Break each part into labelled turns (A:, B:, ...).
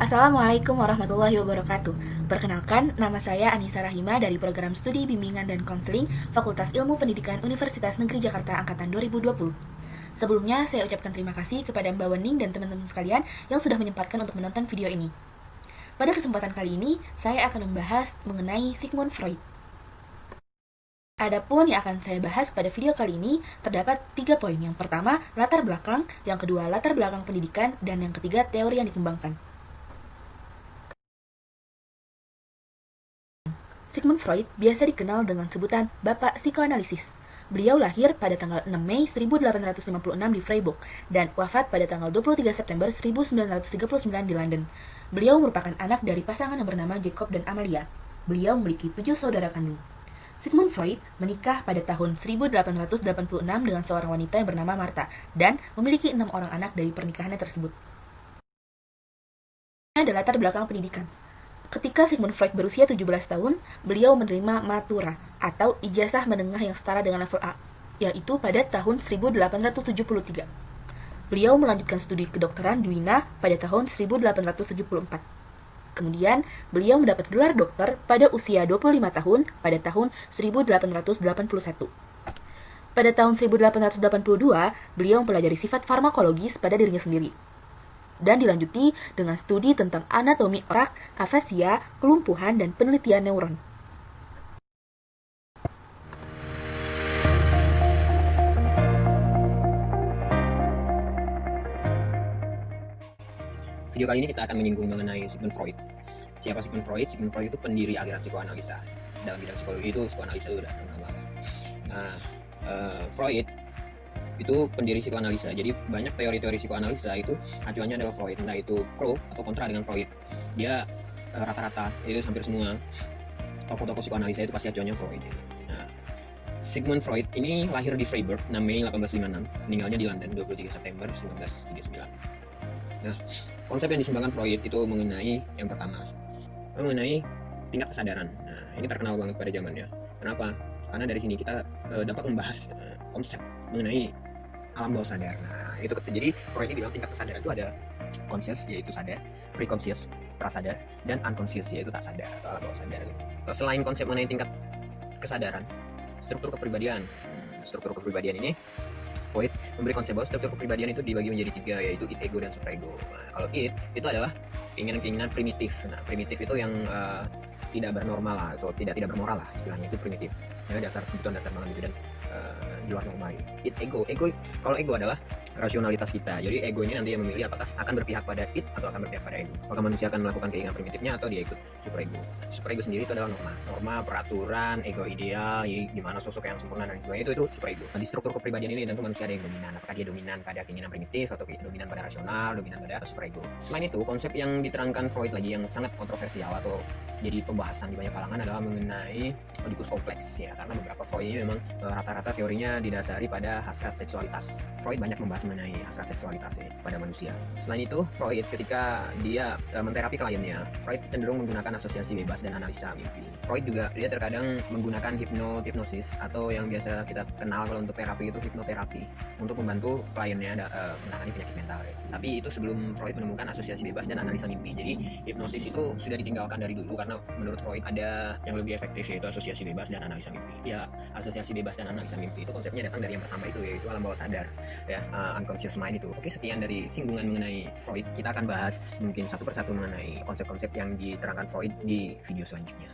A: Assalamualaikum warahmatullahi wabarakatuh. Perkenalkan, nama saya Anissa Rahima dari Program Studi Bimbingan dan Konseling Fakultas Ilmu Pendidikan Universitas Negeri Jakarta Angkatan 2020. Sebelumnya, saya ucapkan terima kasih kepada Mbak Wening dan teman-teman sekalian yang sudah menyempatkan untuk menonton video ini. Pada kesempatan kali ini, saya akan membahas mengenai Sigmund Freud. Adapun yang akan saya bahas pada video kali ini terdapat 3 poin. Yang pertama, latar belakang, yang kedua, latar belakang pendidikan, dan yang ketiga, teori yang dikembangkan. Sigmund Freud biasa dikenal dengan sebutan Bapak Psikoanalisis. Beliau lahir pada tanggal 6 Mei 1856 di Freiburg dan wafat pada tanggal 23 September 1939 di London. Beliau merupakan anak dari pasangan yang bernama Jacob dan Amalia. Beliau memiliki 7 saudara kandung. Sigmund Freud menikah pada tahun 1886 dengan seorang wanita yang bernama Martha dan memiliki 6 orang anak dari pernikahannya tersebut. Ini adalah latar belakang pendidikan. Ketika Sigmund Freud berusia 17 tahun, beliau menerima matura atau ijazah menengah yang setara dengan level A, yaitu pada tahun 1873. Beliau melanjutkan studi kedokteran di Wina pada tahun 1874. Kemudian, beliau mendapat gelar dokter pada usia 25 tahun pada tahun 1881. Pada tahun 1882, beliau mempelajari sifat farmakologis pada dirinya sendiri dan dilanjuti dengan studi tentang anatomi otak, afasia, kelumpuhan, dan penelitian neuron.
B: Video kali ini kita akan menyinggung mengenai Sigmund Freud. Siapa Sigmund Freud? Sigmund Freud itu pendiri aliran psikoanalisa. Dalam bidang psikologi itu psikoanalisa itu udah terkenal banget. Nah, Freud itu pendiri psikoanalisa. Jadi banyak teori-teori psikoanalisa itu acuannya adalah Freud. Entah itu pro atau kontra dengan Freud. Dia rata-rata itu hampir semua tokoh-tokoh psikoanalisa itu pasti acuannya Freud. Nah, Sigmund Freud ini lahir di Freiburg 6 Mei 1856, meninggalnya di London 23 September 1939. Nah, konsep yang dikembangkan Freud itu mengenai yang pertama, mengenai tingkat kesadaran. Nah, ini terkenal banget pada zamannya. Kenapa? Karena dari sini kita dapat membahas konsep mengenai alam bawah sadar. Nah, itu jadi Freud ini bilang tingkat kesadaran itu ada conscious yaitu sadar, preconscious prasadar, dan unconscious yaitu tak sadar atau alam bawah sadar. Selain konsep mengenai tingkat kesadaran, struktur kepribadian. Struktur kepribadian ini Freud memberi konsep bahwa struktur kepribadian itu dibagi menjadi 3, yaitu id, ego, dan superego. Nah, kalau id itu adalah keinginan-keinginan primitif. Nah, primitif itu yang tidak bernormal lah, atau tidak bermoral lah, istilahnya itu primitif. Ya, dasar kebutuhan dasar banget gitu dan di luar normal. Id, ego, kalau ego adalah rasionalitas kita. Jadi ego ini nanti yang memilih apakah akan berpihak pada id atau akan berpihak pada ego. Apakah manusia akan melakukan keinginan primitifnya atau dia ikut superego. Superego sendiri itu adalah norma, peraturan, ego ideal, gimana sosok yang sempurna dan sebagainya, itu superego. Nah, di struktur kepribadian ini tentu manusia ada yang dominan. Apakah dia dominan pada keinginan primitif atau dominan pada rasional, dominan pada superego. Selain itu, konsep yang diterangkan Freud lagi yang sangat kontroversial atau jadi pembahasan di banyak kalangan adalah mengenai Oedipus kompleks ya, karena beberapa Freud ini memang rata-rata teorinya didasari pada hasrat seksualitas. Freud banyak membahas mengenai hasrat seksualitas ya, pada manusia. Selain itu, Freud ketika dia menterapi kliennya, Freud cenderung menggunakan asosiasi bebas dan analisa mimpi. Freud juga dia terkadang menggunakan hipnosis atau yang biasa kita kenal kalau untuk terapi itu hipnoterapi untuk membantu kliennya menangani penyakit mental ya. Tapi itu sebelum Freud menemukan asosiasi bebas dan analisa mimpi. Jadi hipnosis itu sudah ditinggalkan dari dulu karena menurut Freud ada yang lebih efektif yaitu asosiasi bebas dan analisa mimpi. Ya, asosiasi bebas dan analisa mimpi itu konsepnya datang dari yang pertama itu, yaitu alam bawah sadar ya, unconscious mind itu. Oke, sekian dari singgungan mengenai Freud. Kita akan bahas mungkin satu persatu mengenai konsep-konsep yang diterangkan Freud di video selanjutnya.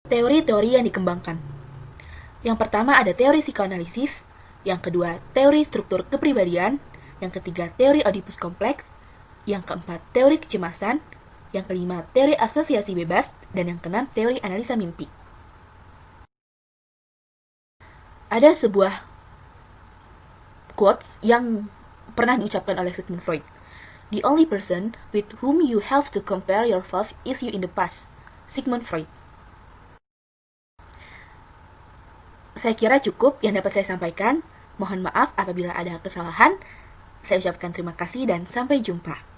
A: Teori-teori yang dikembangkan. Yang pertama ada teori psikoanalisis, yang kedua teori struktur kepribadian, yang ketiga teori Oedipus kompleks, yang keempat teori kecemasan, yang kelima teori asosiasi bebas, dan yang keenam teori analisa mimpi. Ada sebuah quotes yang pernah diucapkan oleh Sigmund Freud. The only person with whom you have to compare yourself is you in the past. Sigmund Freud. Saya kira cukup yang dapat saya sampaikan. Mohon maaf apabila ada kesalahan. Saya ucapkan terima kasih dan sampai jumpa.